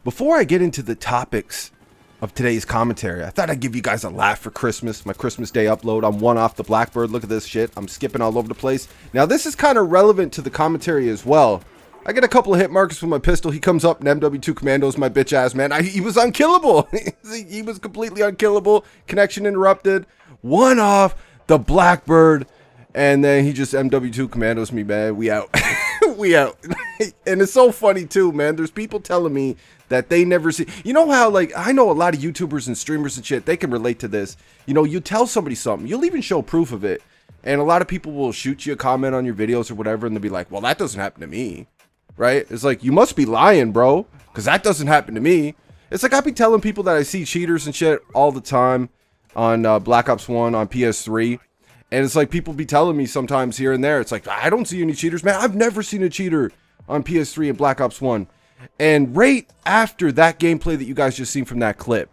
Before I get into the topics of today's commentary, I thought I'd give you guys a laugh for Christmas, my Christmas Day upload. I'm one off the Blackbird. Look at this shit. I'm skipping all over the place. Now, this is kind of relevant to the commentary as well. I get a couple of hit markers with my pistol. He comes up and MW2 commandos my bitch ass, man. He was unkillable. He was completely unkillable. Connection interrupted. One off the Blackbird. And then he just MW2 commandos me, man. We out. We out. And it's so funny too, man. There's people telling me that they never see. You know how, like, I know a lot of YouTubers and streamers and shit, they can relate to this. You know, you tell somebody something, you'll even show proof of it. And a lot of people will shoot you a comment on your videos or whatever, and they'll be like, well, that doesn't happen to me. Right? It's like, you must be lying, bro, because that doesn't happen to me. It's like I be telling people that I see cheaters and shit all the time on Black Ops 1 on PS3. And it's like people be telling me sometimes here and there, it's like, I don't see any cheaters, man. I've never seen a cheater on PS3 and Black Ops 1. And right after that gameplay that you guys just seen from that clip,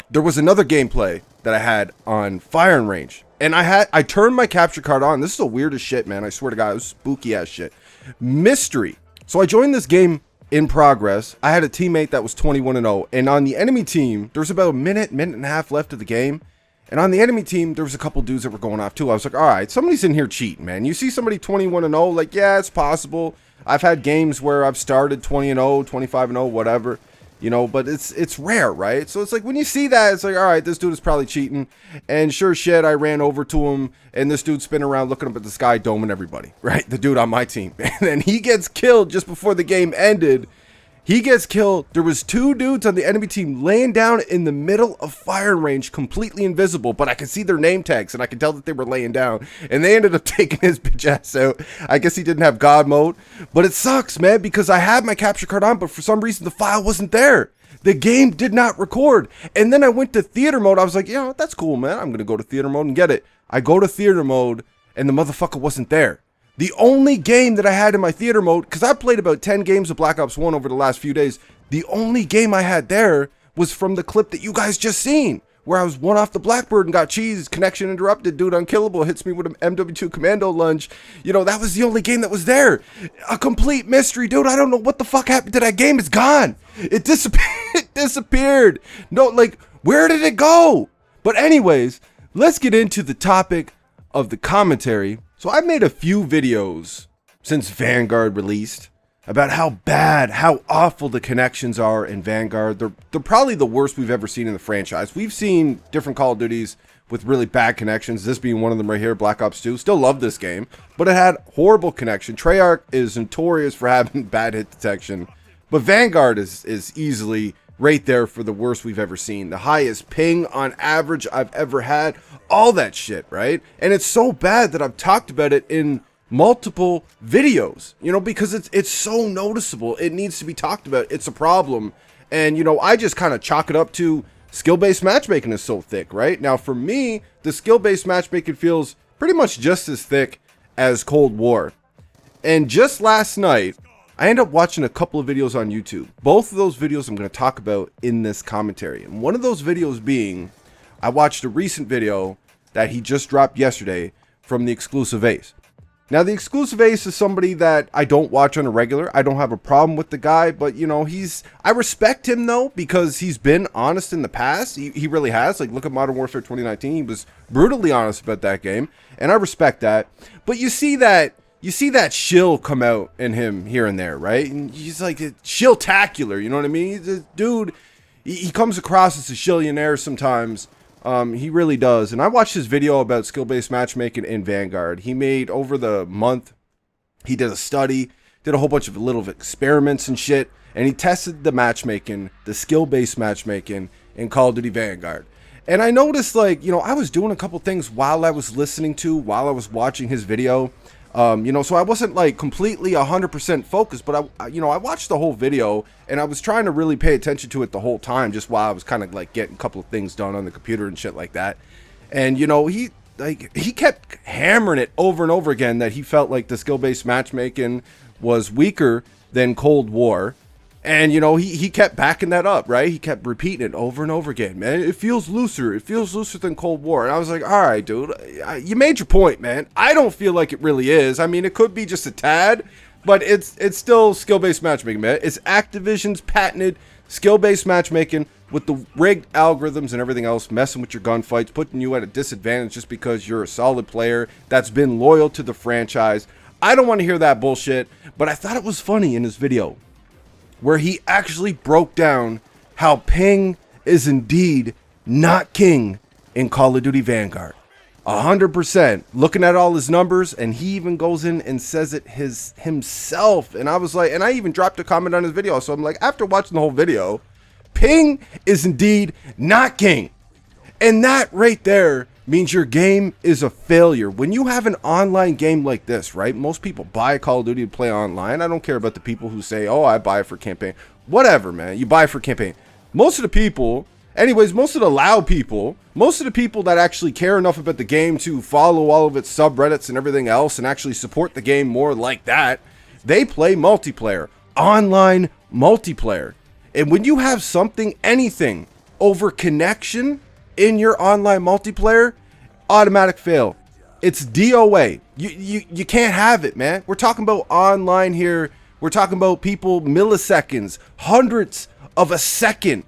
there was another gameplay that I had on Firing Range. And I turned my capture card on. This is the weirdest shit, man. I swear to God, it was spooky ass shit. Mystery. So I joined this game in progress. I had a teammate that was 21-0. And on the enemy team, there was about a minute and a half left of the game. And on the enemy team, there was a couple dudes that were going off too. I was like, all right, somebody's in here cheating, man. You see somebody 21-0, like, yeah, it's possible. I've had games where I've started 20-0, 25-0, whatever, you know, but it's rare, right? So it's like when you see that, it's like, all right, this dude is probably cheating. And sure shit, I ran over to him, and this dude spinning around looking up at the sky, doming everybody, right? The dude on my team. And then he gets killed just before the game ended. He gets killed. There was two dudes on the enemy team laying down in the middle of firing range, completely invisible, but I could see their name tags and I could tell that they were laying down, and they ended up taking his bitch ass out. I guess he didn't have God mode, but it sucks, man, because I had my capture card on, but for some reason the file wasn't there. The game did not record. And then I went to theater mode. I was like, yeah, that's cool, man. I'm going to go to theater mode and get it. I go to theater mode and the motherfucker wasn't there. The only game that I had in my theater mode, because I played about 10 games of Black Ops 1 over the last few days, the only game I had there was from the clip that you guys just seen, where I was one off the Blackbird and got cheese, connection interrupted, dude unkillable, hits me with an MW2 commando lunge. You know, that was the only game that was there. A complete mystery, dude. I don't know what the fuck happened to that game. It's gone. It disappeared. It disappeared. No, like, where did it go? But anyways, let's get into the topic of the commentary. So I've made a few videos since Vanguard released about how bad, how awful the connections are in Vanguard. They're probably the worst we've ever seen in the franchise. We've seen different Call of Duties with really bad connections, this being one of them right here, Black Ops 2. Still love this game, but it had horrible connection. Treyarch is notorious for having bad hit detection, but Vanguard is easily right there for the worst we've ever seen. The highest ping on average I've ever had. All that shit, right? And it's so bad that I've talked about it in multiple videos, you know, because it's so noticeable. It needs to be talked about. It's a problem. And, you know, I just kind of chalk it up to skill-based matchmaking is so thick, right? Now, for me, the skill-based matchmaking feels pretty much just as thick as Cold War. And just last night, I ended up watching a couple of videos on YouTube. Both of those videos I'm going to talk about in this commentary. And one of those videos being, I watched a recent video that he just dropped yesterday from the Exclusive Ace. Now, the Exclusive Ace is somebody that I don't watch on a regular. I don't have a problem with the guy, but, you know, I respect him, though, because he's been honest in the past. He really has. Like, look at Modern Warfare 2019. He was brutally honest about that game, and I respect that. But you see that shill come out in him here and there, right? And he's like a shill-tacular, you know what I mean? He's a dude, he comes across as a shillionaire sometimes. He really does. And I watched his video about skill-based matchmaking in Vanguard. He made, over the month, he did a study, did a whole bunch of little experiments and shit, and he tested the matchmaking, the skill-based matchmaking in Call of Duty Vanguard. And I noticed, like, you know, I was doing a couple things while I was while I was watching his video. You know, so I wasn't like completely 100% focused, but I watched the whole video and I was trying to really pay attention to it the whole time, just while I was kind of like getting a couple of things done on the computer and shit like that. And, you know, he kept hammering it over and over again that he felt like the skill-based matchmaking was weaker than Cold War. And, you know, he kept backing that up, right? He kept repeating it over and over again, man. It feels looser. It feels looser than Cold War. And I was like, all right, dude, you made your point, man. I don't feel like it really is. I mean, it could be just a tad, but it's still skill-based matchmaking, man. It's Activision's patented skill-based matchmaking with the rigged algorithms and everything else, messing with your gunfights, putting you at a disadvantage just because you're a solid player that's been loyal to the franchise. I don't want to hear that bullshit, but I thought it was funny in his video where he actually broke down how ping is indeed not king in Call of Duty Vanguard. 100%. Looking at all his numbers, and he even goes in and says it himself. And I was like, and I even dropped a comment on his video. So I'm like, after watching the whole video, ping is indeed not king. And that right there means your game is a failure. When you have an online game like this, right? Most people buy Call of Duty to play online. I don't care about the people who say, oh, I buy it for campaign. Whatever, man. You buy it for campaign. Most of the people, anyways, most of the loud people, most of the people that actually care enough about the game to follow all of its subreddits and everything else and actually support the game more like that, they play multiplayer, online multiplayer. And when you have something, anything over connection in your online multiplayer, automatic fail. It's DOA. You can't have it, man. We're talking about online here. We're talking about people milliseconds, hundreds of a second,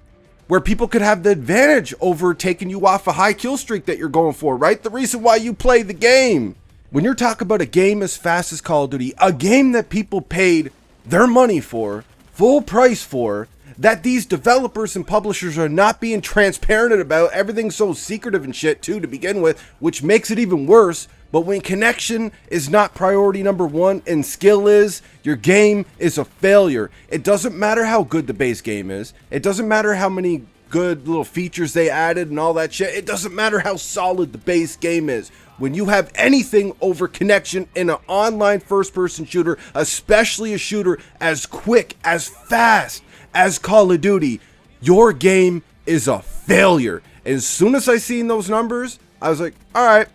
where people could have the advantage over taking you off a high kill streak that you're going for, right? The reason why you play the game. When you're talking about a game as fast as Call of Duty, a game that people paid their money for, full price for, that these developers and publishers are not being transparent about, everything's so secretive and shit too to begin with, which makes it even worse. But when connection is not priority number one and skill is, your game is a failure. It doesn't matter how good the base game is. It doesn't matter how many good little features they added and all that shit. It doesn't matter how solid the base game is. When you have anything over connection in an online first-person shooter, especially a shooter as quick, as fast as Call of Duty, your game is a failure. And as soon as I seen those numbers, I was like, all right,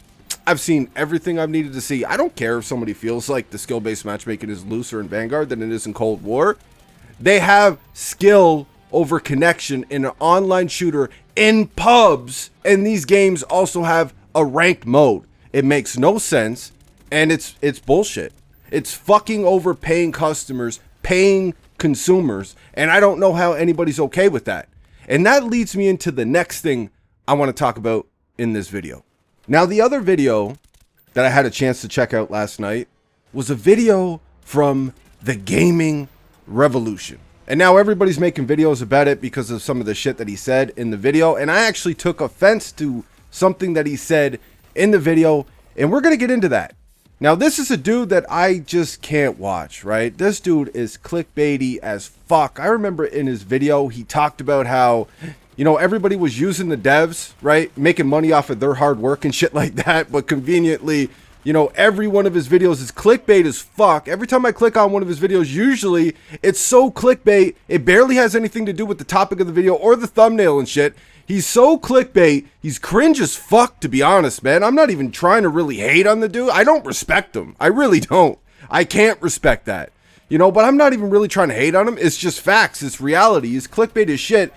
I've seen everything I've needed to see. I don't care if somebody feels like the skill-based matchmaking is looser in Vanguard than it is in Cold War. They have skill over connection in an online shooter in pubs, and these games also have a ranked mode. It makes no sense, and it's bullshit. It's fucking overpaying customers, paying consumers, and I don't know how anybody's okay with that. And that leads me into the next thing I want to talk about in this video. Now, the other video that I had a chance to check out last night was a video from TheGamingRevolution. And now everybody's making videos about it because of some of the shit that he said in the video. And I actually took offense to something that he said in the video, and we're going to get into that. Now, this is a dude that I just can't watch, right? This dude is clickbaity as fuck. I remember in his video, he talked about how, you know, everybody was using the devs, right? Making money off of their hard work and shit like that. But conveniently, you know, every one of his videos is clickbait as fuck. Every time I click on one of his videos, usually it's so clickbait, it barely has anything to do with the topic of the video or the thumbnail and shit. He's so clickbait, he's cringe as fuck, to be honest, man. I'm not even trying to really hate on the dude. I don't respect him. I really don't. I can't respect that. You know, but I'm not even really trying to hate on him. It's just facts. It's reality. He's clickbait as shit.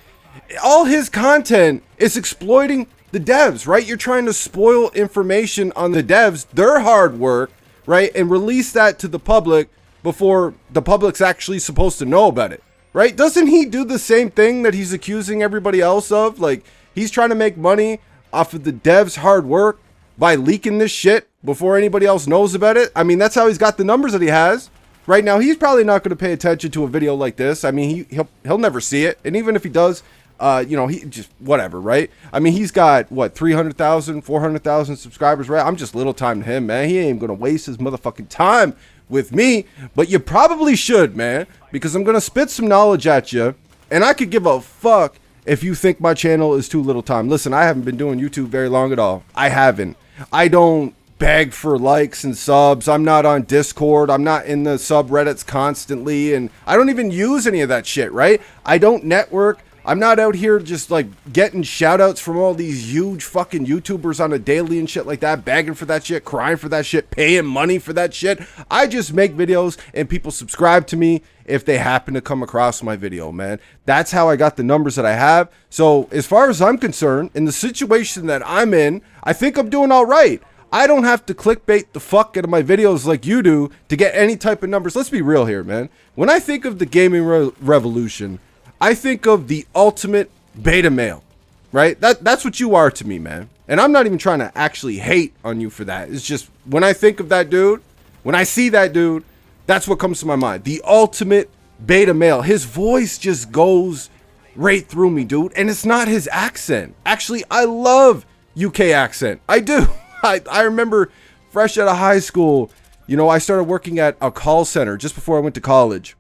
All his content is exploiting the devs, right? You're trying to spoil information on the devs, their hard work, right? And release that to the public before the public's actually supposed to know about it. Right? Doesn't he do the same thing that he's accusing everybody else of? Like, he's trying to make money off of the devs' hard work by leaking this shit before anybody else knows about it. I mean, that's how he's got the numbers that he has. Right now, he's probably not going to pay attention to a video like this. I mean, he'll never see it. And even if he does, you know, he just whatever, right? I mean, he's got what, 300,000, 400,000 subscribers, right? I'm just little time to him, man. He ain't going to waste his motherfucking time with me, but you probably should, man, because I'm going to spit some knowledge at you, and I could give a fuck if you think my channel is too little time. Listen, I haven't been doing YouTube very long at all. I haven't. I don't beg for likes and subs. I'm not on Discord. I'm not in the subreddits constantly, and I don't even use any of that shit, right? I don't network. I'm not out here just like getting shout outs from all these huge fucking YouTubers on a daily and shit like that, begging for that shit, crying for that shit, paying money for that shit. I just make videos and people subscribe to me if they happen to come across my video, man. That's how I got the numbers that I have. So as far as I'm concerned, in the situation that I'm in, I think I'm doing all right. I don't have to clickbait the fuck out of my videos like you do to get any type of numbers. Let's be real here, man. When I think of the gaming revolution, I think of the ultimate beta male, right? That's what you are to me, man. And I'm not even trying to actually hate on you for that. It's just when I think of that dude, when I see that dude, that's what comes to my mind. The ultimate beta male. His voice just goes right through me, dude. And it's not his accent. Actually, I love UK accent. I do. I remember fresh out of high school, you know, I started working at a call center just before I went to college.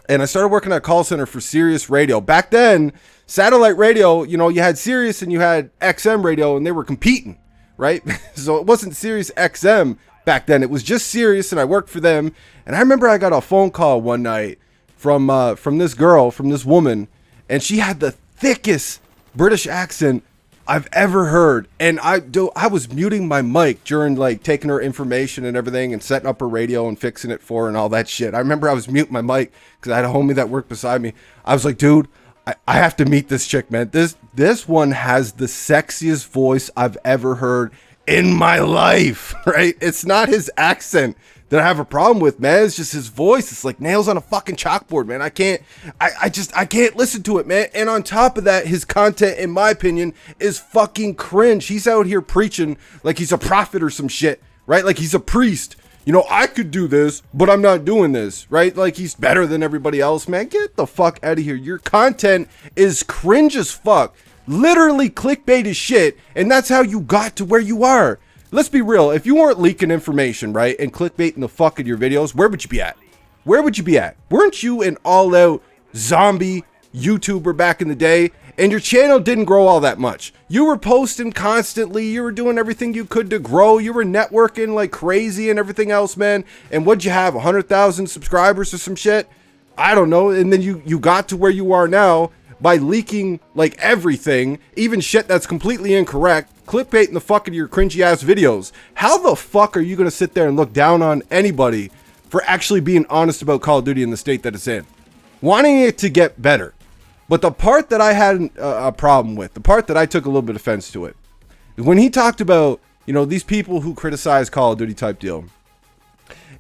And I started working at a call center for Sirius Radio. Back then, satellite radio, you know, you had Sirius and you had XM radio, and they were competing, right? So it wasn't Sirius XM back then. It was just Sirius, and I worked for them. And I remember I got a phone call one night from this girl, from this woman, and she had the thickest British accent I've ever heard. And I was muting my mic during like taking her information and everything and setting up her radio and fixing it for her and all that shit. I remember I was muting my mic because I had a homie that worked beside me. I was like, dude, I have to meet this chick, man. This one has the sexiest voice I've ever heard in my life, right? It's not his accent that I have a problem with, man. It's just his voice. It's like nails on a fucking chalkboard, man. I can't listen to it, man. And on top of that, his content, in my opinion, is fucking cringe. He's out here preaching like he's a prophet or some shit, right? Like he's a priest. You know, I could do this, but I'm not doing this, right? Like he's better than everybody else, man. Get the fuck out of here. Your content is cringe as fuck. Literally clickbait as shit. And that's how you got to where you are. Let's be real. If you weren't leaking information, right, and clickbaiting the fuck in your videos, where would you be at? Where would you be at? Weren't you an all-out zombie YouTuber back in the day? And your channel didn't grow all that much. You were posting constantly. You were doing everything you could to grow. You were networking like crazy and everything else, man. And what'd you have, 100,000 subscribers or some shit? I don't know. And then you got to where you are now by leaking like everything, even shit that's completely incorrect, clickbaiting the fuck into your cringy ass videos. How the fuck are you gonna sit there and look down on anybody for actually being honest about Call of Duty in the state that it's in? Wanting it to get better. But the part that I had a problem with, the part that I took a little bit of offense to it, when he talked about, you know, these people who criticize Call of Duty type deal,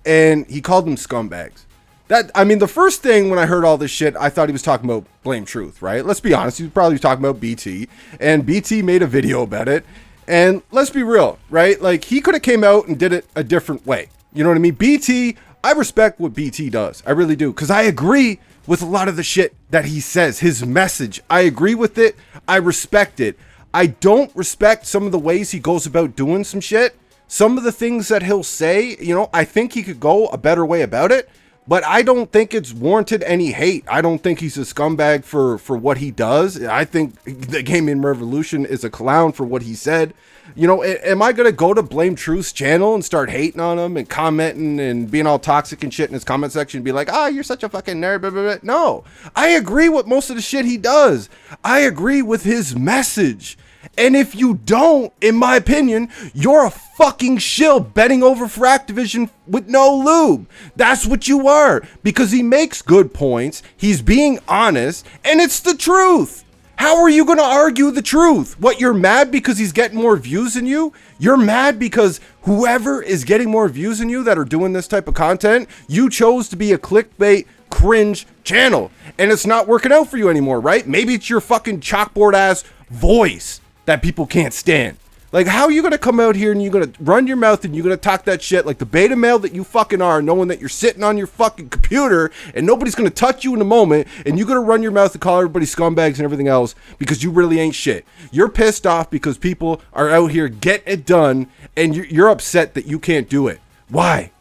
and he called them scumbags. That, I mean, the first thing when I heard all this shit, I thought he was talking about Blame Truth, right? Let's be honest, he was probably talking about BT, and BT made a video about it, and let's be real, right? Like, he could have came out and did it a different way. You know what I mean? BT, I respect what BT does. I really do, because I agree with a lot of the shit that he says, his message. I agree with it. I respect it. I don't respect some of the ways he goes about doing some shit. Some of the things that he'll say, you know, I think he could go a better way about it. But I don't think it's warranted any hate. I don't think he's a scumbag for what he does. I think the Gaming Revolution is a clown for what he said. You know, am I going to go to Blame Truth's channel and start hating on him and commenting and being all toxic and shit in his comment section and be like, you're such a fucking nerd, blah, blah, blah. No, I agree with most of the shit he does. I agree with his message. And if you don't, in my opinion, you're a fucking shill betting over for Activision with no lube. That's what you are. Because he makes good points. He's being honest. And it's the truth. How are you going to argue the truth? What, you're mad because he's getting more views than you? You're mad because whoever is getting more views than you that are doing this type of content, you chose to be a clickbait cringe channel. And it's not working out for you anymore, right? Maybe it's your fucking chalkboard ass voice that people can't stand. Like, how are you gonna come out here and you're gonna run your mouth and you're gonna talk that shit like the beta male that you fucking are, knowing that you're sitting on your fucking computer and nobody's gonna touch you in a moment, and you're gonna run your mouth and call everybody scumbags and everything else because you really ain't shit. You're pissed off because people are out here getting it done, and you're upset that you can't do it. Why?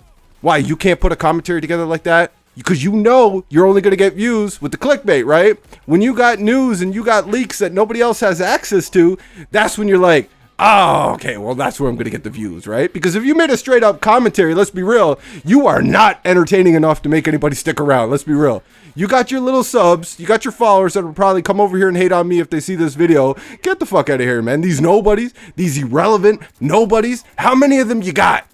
You can't put a commentary together like that? Because you know you're only going to get views with the clickbait, right? When you got news and you got leaks that nobody else has access to, that's when you're like, oh, okay, well, that's where I'm going to get the views, right? Because if you made a straight up commentary, let's be real, you are not entertaining enough to make anybody stick around. Let's be real. You got your little subs, you got your followers that will probably come over here and hate on me if they see this video. Get the fuck out of here, man. These nobodies, these irrelevant nobodies, how many of them you got?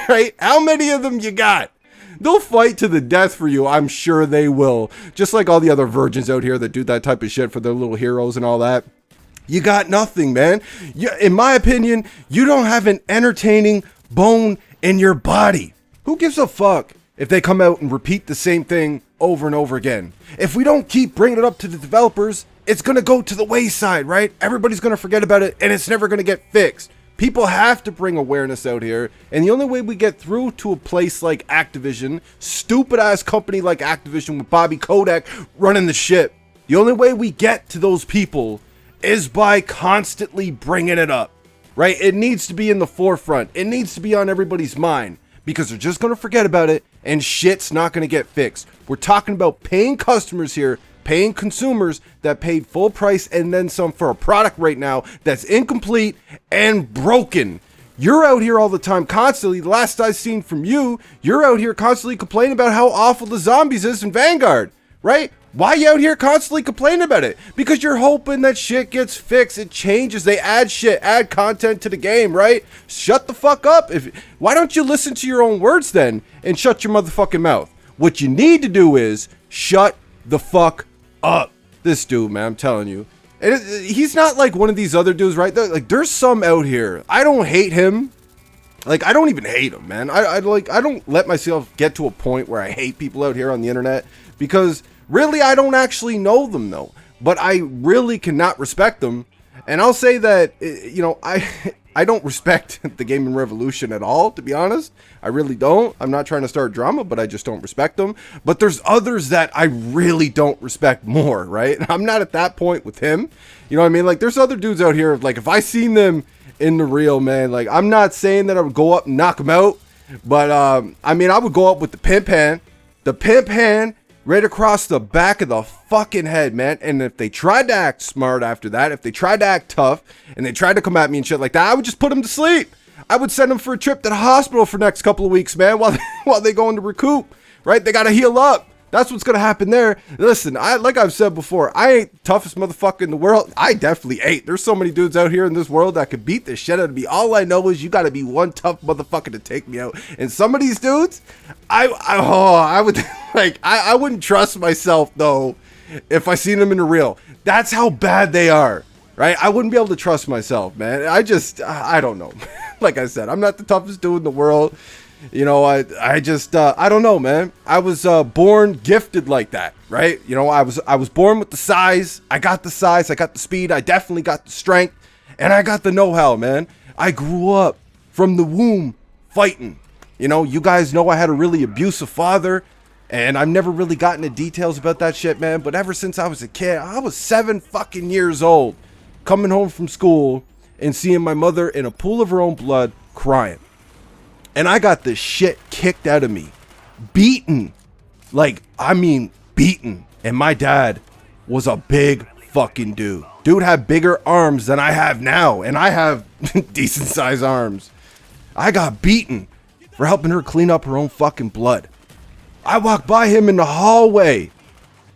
Right? How many of them you got? They'll fight to the death for you. I'm sure they will. Just like all the other virgins out here that do that type of shit for their little heroes and all that. You got nothing, man. In my opinion, you don't have an entertaining bone in your body. Who gives a fuck if they come out and repeat the same thing over and over again. If we don't keep bringing it up to the developers, it's going to go to the wayside, right? Everybody's going to forget about it, and it's never going to get fixed. People have to bring awareness out here, and the only way we get through to a place like Activision, stupid-ass company like Activision with Bobby Kotick running the ship, the only way we get to those people is by constantly bringing it up, right? It needs to be in the forefront. It needs to be on everybody's mind, because they're just going to forget about it, and shit's not going to get fixed. We're talking about paying customers here, paying consumers that paid full price and then some for a product right now that's incomplete and broken. You're out here all the time, constantly. The last I've seen from you, you're out here constantly complaining about how awful the zombies is in Vanguard, right? Why are you out here constantly complaining about it? Because you're hoping that shit gets fixed. It changes. They add shit, add content to the game, right? Shut the fuck up. Why don't you listen to your own words then and shut your motherfucking mouth? What you need to do is shut the fuck up. This dude, man, I'm telling you. And he's not like one of these other dudes, right? Like, there's some out here. I don't hate him. Like, I don't even hate him, man. I don't let myself get to a point where I hate people out here on the internet, because really, I don't actually know them, though. But I really cannot respect them. And I'll say that, you know, I don't respect the gaming revolution at all, to be honest. I really don't. I'm not trying to start drama, but I just don't respect them. But there's others that I really don't respect more, right? I'm not at that point with him. You know what I mean? Like, there's other dudes out here, like, if I seen them in the real, man, like, I'm not saying that I would go up and knock them out. But, I mean, I would go up with the pimp hand. The pimp hand right across the back of the fucking head, man. And if they tried to act smart after that, if they tried to act tough, and they tried to come at me and shit like that, I would just put them to sleep. I would send them for a trip to the hospital for the next couple of weeks, man, while they go into recoup, right? They got to heal up. That's what's going to happen there. Listen, like I've said before, I ain't the toughest motherfucker in the world. I definitely ain't. There's so many dudes out here in this world that could beat the shit out of me. All I know is you got to be one tough motherfucker to take me out. And some of these dudes, I would, like, I wouldn't trust myself, though, if I seen them in the real. That's how bad they are, right? I wouldn't be able to trust myself, man. I don't know. Like I said, I'm not the toughest dude in the world. You know, I don't know, man. I was born gifted like that, right? You know, I was born with the size. I got the size. I got the speed. I definitely got the strength. And I got the know-how, man. I grew up from the womb fighting. You know, you guys know I had a really abusive father. And I've never really gotten into details about that shit, man. But ever since I was a kid, I was 7 fucking years old, coming home from school and seeing my mother in a pool of her own blood crying. And I got the shit kicked out of me. Beaten. Like, I mean, beaten. And my dad was a big fucking dude. Dude had bigger arms than I have now. And I have decent sized arms. I got beaten for helping her clean up her own fucking blood. I walked by him in the hallway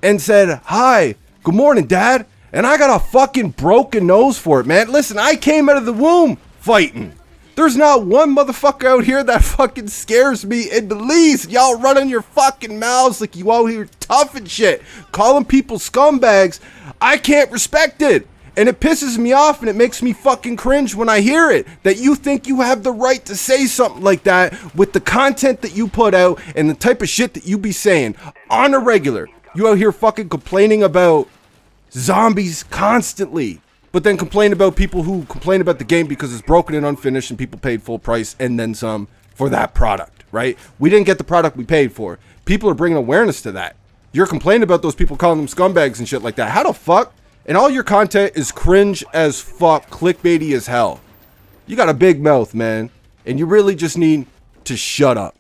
and said, "Hi, good morning, Dad." And I got a fucking broken nose for it, man. Listen, I came out of the womb fighting. There's not one motherfucker out here that fucking scares me in the least. Y'all running your fucking mouths like you out here tough and shit, calling people scumbags. I can't respect it. And it pisses me off and it makes me fucking cringe when I hear it. That you think you have the right to say something like that with the content that you put out and the type of shit that you be saying on a regular. You out here fucking complaining about zombies constantly. But then complain about people who complain about the game because it's broken and unfinished and people paid full price and then some for that product, right? We didn't get the product we paid for. People are bringing awareness to that. You're complaining about those people calling them scumbags and shit like that. How the fuck? And all your content is cringe as fuck, clickbaity as hell. You got a big mouth, man. And you really just need to shut up.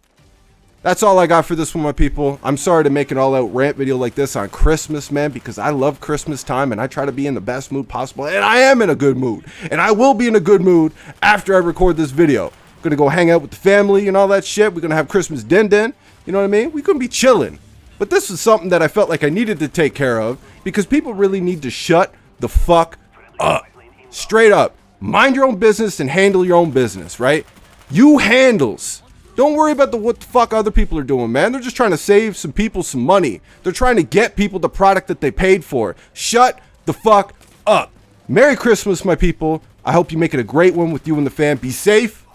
That's all I got for this one, my people. I'm sorry to make an all-out rant video like this on Christmas, man, because I love Christmas time and I try to be in the best mood possible. And I am in a good mood. And I will be in a good mood after I record this video. I'm going to go hang out with the family and all that shit. We're going to have Christmas din-din. You know what I mean? We're going to be chilling. But this was something that I felt like I needed to take care of because people really need to shut the fuck up. Straight up. Mind your own business and handle your own business, right? You handles. Don't worry about what the fuck other people are doing, man. They're just trying to save some people some money. They're trying to get people the product that they paid for. Shut the fuck up. Merry Christmas, my people. I hope you make it a great one with you and the fam. Be safe.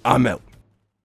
I'm out.